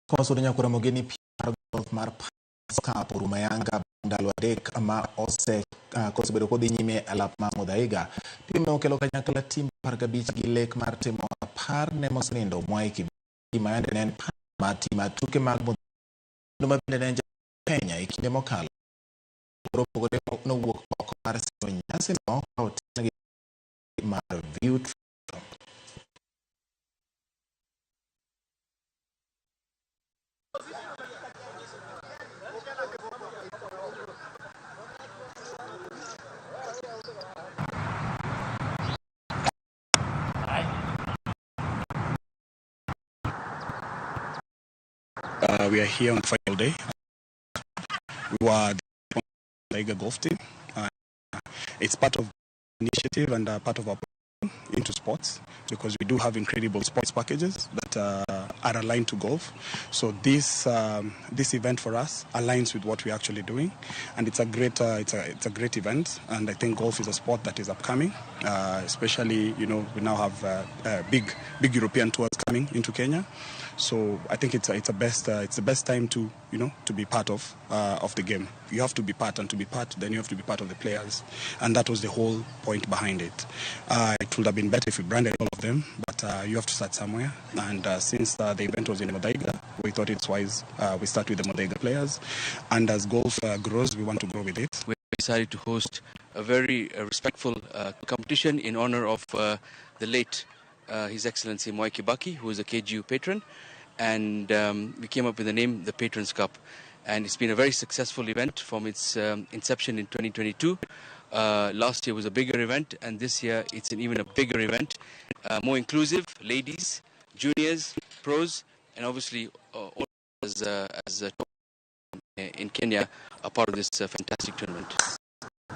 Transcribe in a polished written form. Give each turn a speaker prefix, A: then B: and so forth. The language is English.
A: Konsulinya Ramogi ni PR golf mar Pasca Purumayanga ndalo adek ma kosebedo kodhi nyime alap ma Muthaiga. Pime okelo kanyakla tim 15 gi lek mar timo par ne mosenindo Mwai Mayande ne en par ma tim tuke mag Muthaiga ma bende ne Kenya e kinde mokalo. Pogore nowuok oko mar nyasi no otel gi mar Viutravel.
B: We are here on the final day. We were the Muthaiga Golf team. It's part of the initiative and part of our program into sports, because we do have incredible sports packages that are aligned to golf. So this event for us aligns with what we're actually doing, and it's a great great event. And I think golf is a sport that is upcoming, especially we now have big European tours coming into Kenya. So I think it's the best time to be part of the game. You have to be part, and to be part, then you have to be part of the players, and that was the whole point behind it. It would have been better if we branded all of them, but you have to start somewhere. And since the event was in Muthaiga, we thought it's wise we start with the Muthaiga players. And as golf grows, we want to grow with it.
C: We decided to host a very respectful competition in honor of the late His Excellency Mwai Kibaki, who is a KGU patron, and we came up with the name the Patrons Cup, and it's been a very successful event from its inception in 2022. Last year was a bigger event, and this year it's an even a bigger event, more inclusive, ladies, juniors, pros, and obviously all as in Kenya are part of this fantastic tournament.